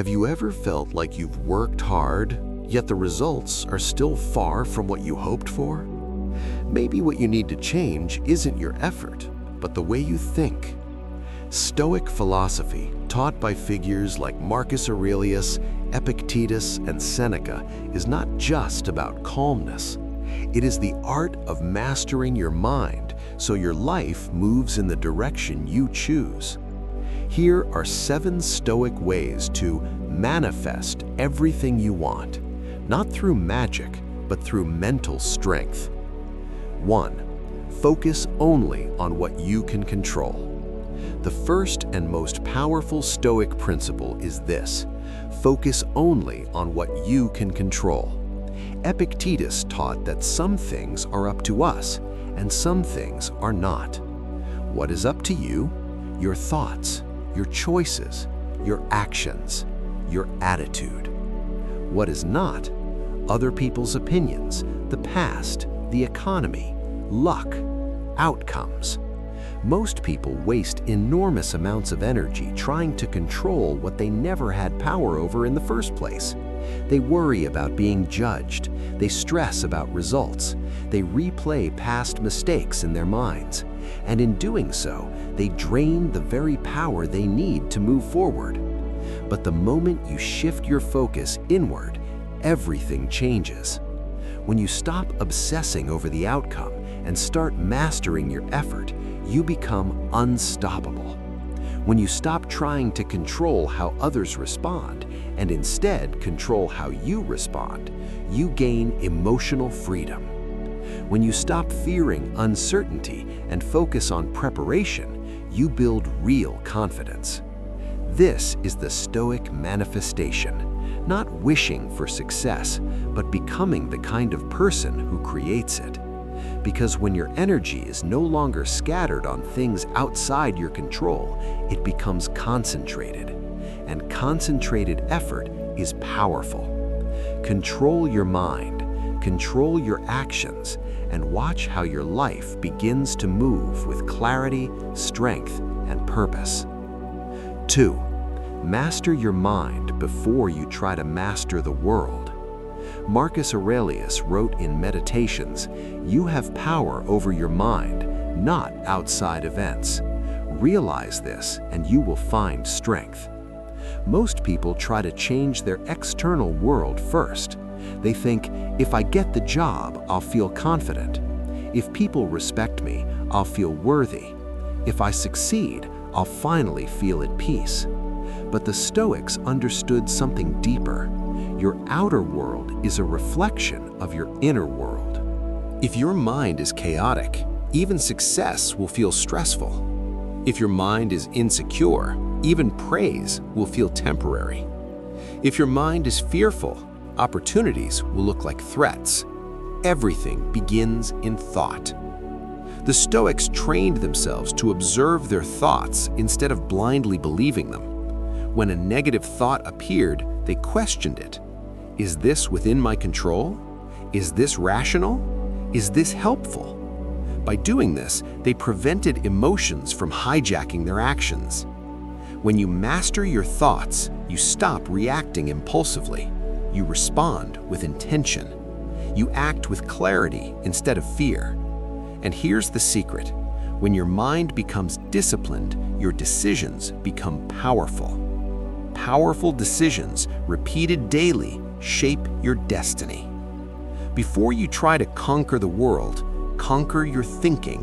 Have you ever felt like you've worked hard, yet the results are still far from what you hoped for? Maybe what you need to change isn't your effort, but the way you think. Stoic philosophy, taught by figures like Marcus Aurelius, Epictetus, and Seneca, is not just about calmness. It is the art of mastering your mind so your life moves in the direction you choose. Here are 7 Stoic ways to manifest everything you want, not through magic, but through mental strength. 1. Focus only on what you can control. The first and most powerful Stoic principle is this: focus only on what you can control. Epictetus taught that some things are up to us and some things are not. What is up to you? Your thoughts, your choices, your actions, your attitude. What is not? Other people's opinions, the past, the economy, luck, outcomes. Most people waste enormous amounts of energy trying to control what they never had power over in the first place. They worry about being judged, they stress about results, they replay past mistakes in their minds, and in doing so, they drain the very power they need to move forward. But the moment you shift your focus inward, everything changes. When you stop obsessing over the outcome and start mastering your effort, you become unstoppable. When you stop trying to control how others respond and instead control how you respond, you gain emotional freedom. When you stop fearing uncertainty and focus on preparation, you build real confidence. This is the Stoic manifestation, not wishing for success, but becoming the kind of person who creates it. Because when your energy is no longer scattered on things outside your control, it becomes concentrated. And concentrated effort is powerful. Control your mind, control your actions, and watch how your life begins to move with clarity, strength, and purpose. 2. Master your mind before you try to master the world. Marcus Aurelius wrote in Meditations, "You have power over your mind, not outside events. Realize this and you will find strength." Most people try to change their external world first. They think, if I get the job, I'll feel confident. If people respect me, I'll feel worthy. If I succeed, I'll finally feel at peace. But the Stoics understood something deeper. Your outer world is a reflection of your inner world. If your mind is chaotic, even success will feel stressful. If your mind is insecure, even praise will feel temporary. If your mind is fearful, opportunities will look like threats. Everything begins in thought. The Stoics trained themselves to observe their thoughts instead of blindly believing them. When a negative thought appeared, they questioned it. Is this within my control? Is this rational? Is this helpful? By doing this, they prevented emotions from hijacking their actions. When you master your thoughts, you stop reacting impulsively. You respond with intention. You act with clarity instead of fear. And here's the secret. When your mind becomes disciplined, your decisions become powerful. Powerful decisions, repeated daily, shape your destiny. Before you try to conquer the world, conquer your thinking,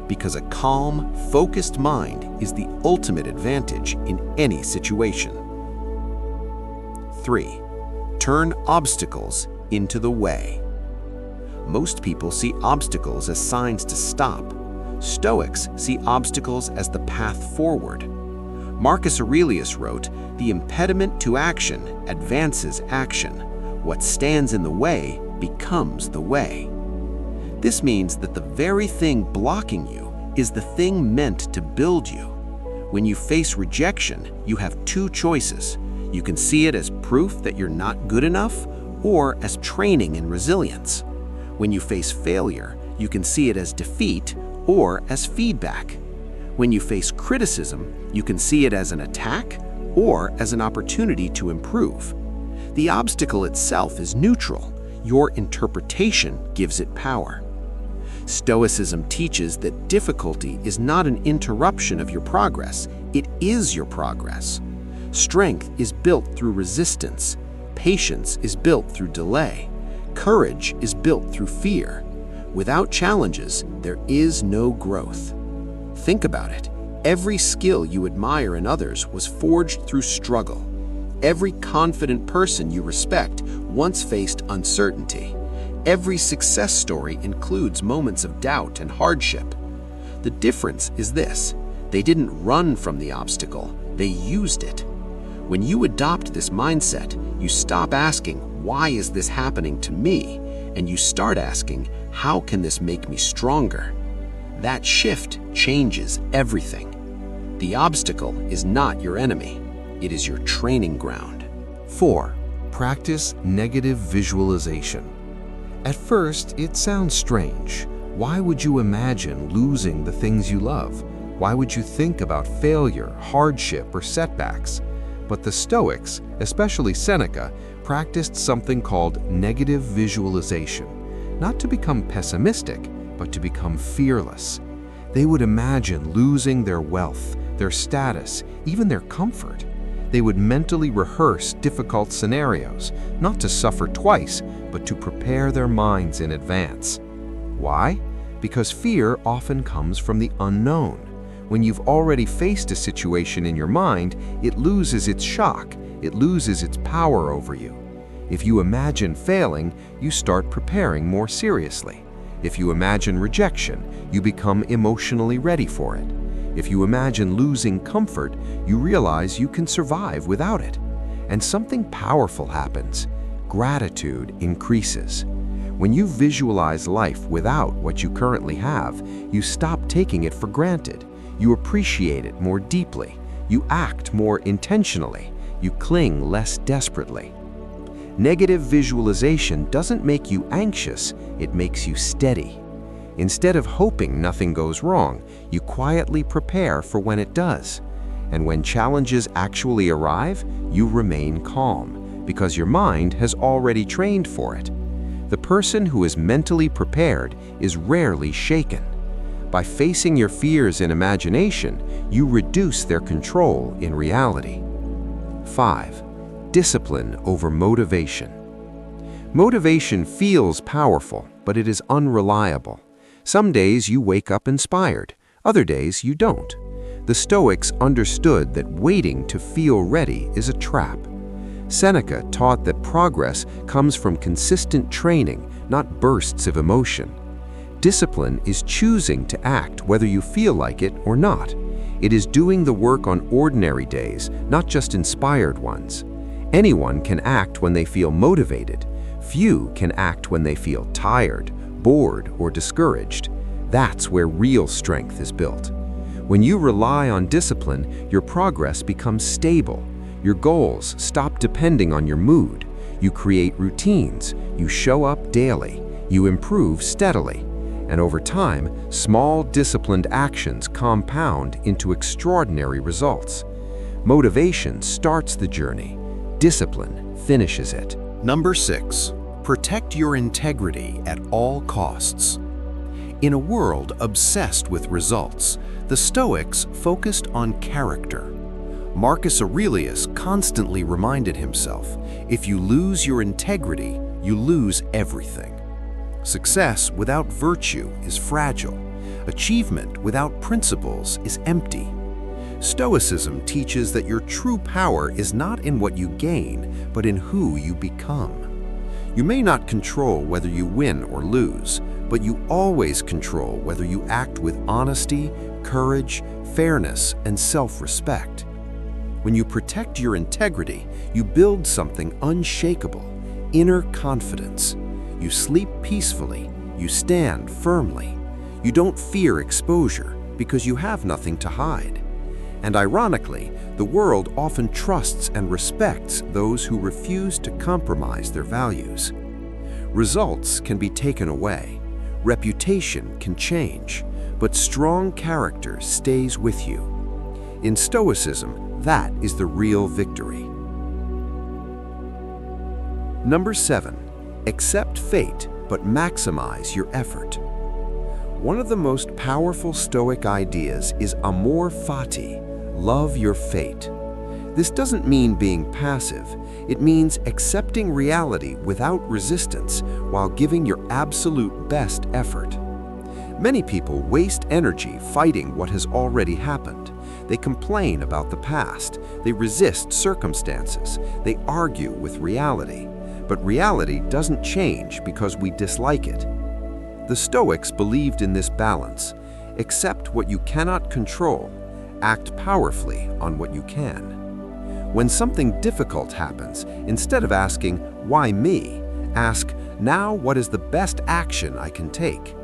because a calm, focused mind is the ultimate advantage in any situation. 3. Turn obstacles into the way. Most people see obstacles as signs to stop. Stoics see obstacles as the path forward. Marcus Aurelius wrote, "The impediment to action advances action. What stands in the way becomes the way." This means that the very thing blocking you is the thing meant to build you. When you face rejection, you have 2 choices. You can see it as proof that you're not good enough, or as training in resilience. When you face failure, you can see it as defeat or as feedback. When you face criticism, you can see it as an attack or as an opportunity to improve. The obstacle itself is neutral. Your interpretation gives it power. Stoicism teaches that difficulty is not an interruption of your progress, it is your progress. Strength is built through resistance. Patience is built through delay. Courage is built through fear. Without challenges, there is no growth. Think about it. Every skill you admire in others was forged through struggle. Every confident person you respect once faced uncertainty. Every success story includes moments of doubt and hardship. The difference is this: they didn't run from the obstacle, they used it. When you adopt this mindset, you stop asking, "Why is this happening to me?" and you start asking, "How can this make me stronger?" That shift changes everything. The obstacle is not your enemy, it is your training ground. 4. Practice negative visualization. At first, it sounds strange. Why would you imagine losing the things you love? Why would you think about failure, hardship, or setbacks? But the Stoics, especially Seneca, practiced something called negative visualization, not to become pessimistic, but to become fearless. They would imagine losing their wealth, their status, even their comfort. They would mentally rehearse difficult scenarios, not to suffer twice, but to prepare their minds in advance. Why? Because fear often comes from the unknown. When you've already faced a situation in your mind, it loses its shock, it loses its power over you. If you imagine failing, you start preparing more seriously. If you imagine rejection, you become emotionally ready for it. If you imagine losing comfort, you realize you can survive without it. And something powerful happens. Gratitude increases. When you visualize life without what you currently have, you stop taking it for granted. You appreciate it more deeply. You act more intentionally. You cling less desperately. Negative visualization doesn't make you anxious, it makes you steady. Instead of hoping nothing goes wrong, you quietly prepare for when it does. And when challenges actually arrive, you remain calm, because your mind has already trained for it. The person who is mentally prepared is rarely shaken. By facing your fears in imagination, you reduce their control in reality. 5. Discipline over motivation. Motivation feels powerful, but it is unreliable. Some days you wake up inspired, other days you don't. The Stoics understood that waiting to feel ready is a trap. Seneca taught that progress comes from consistent training, not bursts of emotion. Discipline is choosing to act whether you feel like it or not. It is doing the work on ordinary days, not just inspired ones. Anyone can act when they feel motivated. Few can act when they feel tired, bored, or discouraged. That's where real strength is built. When you rely on discipline, your progress becomes stable. Your goals stop depending on your mood. You create routines. You show up daily. You improve steadily. And over time, small disciplined actions compound into extraordinary results. Motivation starts the journey. Discipline finishes it. Number 6. Protect your integrity at all costs. In a world obsessed with results, the Stoics focused on character. Marcus Aurelius constantly reminded himself, if you lose your integrity, you lose everything. Success without virtue is fragile. Achievement without principles is empty. Stoicism teaches that your true power is not in what you gain, but in who you become. You may not control whether you win or lose, but you always control whether you act with honesty, courage, fairness, and self-respect. When you protect your integrity, you build something unshakable, inner confidence. You sleep peacefully, you stand firmly. You don't fear exposure because you have nothing to hide. And ironically, the world often trusts and respects those who refuse to compromise their values. Results can be taken away, reputation can change, but strong character stays with you. In Stoicism, That is the real victory. Number 7. Accept fate, but maximize your effort. One of the most powerful Stoic ideas is amor fati, love your fate. This doesn't mean being passive. It means accepting reality without resistance while giving your absolute best effort. Many people waste energy fighting what has already happened. They complain about the past. They resist circumstances. They argue with reality. But reality doesn't change because we dislike it. The Stoics believed in this balance. Accept what you cannot control. Act powerfully on what you can. When something difficult happens, instead of asking, "Why me?" ask, "Now what is the best action I can take?"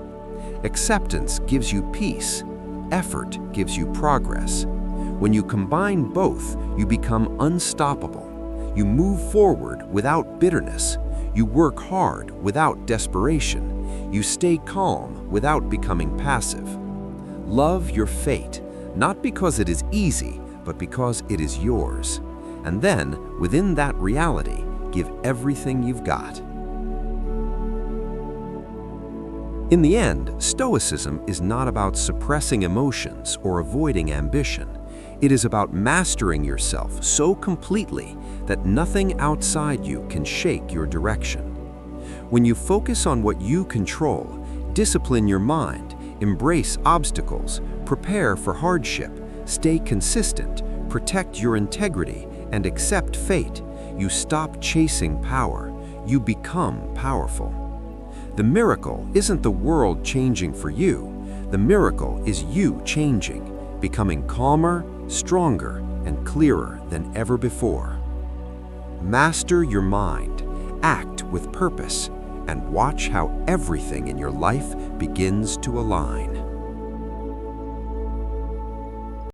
Acceptance gives you peace. Effort gives you progress. When you combine both, you become unstoppable. You move forward without bitterness. You work hard without desperation. You stay calm without becoming passive. Love your fate, not because it is easy, but because it is yours. And then, within that reality, give everything you've got. In the end, Stoicism is not about suppressing emotions or avoiding ambition. It is about mastering yourself so completely that nothing outside you can shake your direction. When you focus on what you control, discipline your mind, embrace obstacles, prepare for hardship, stay consistent, protect your integrity, and accept fate, you stop chasing power. You become powerful. The miracle isn't the world changing for you. The miracle is you changing, becoming calmer, stronger, and clearer than ever before. Master your mind, act with purpose, and watch how everything in your life begins to align.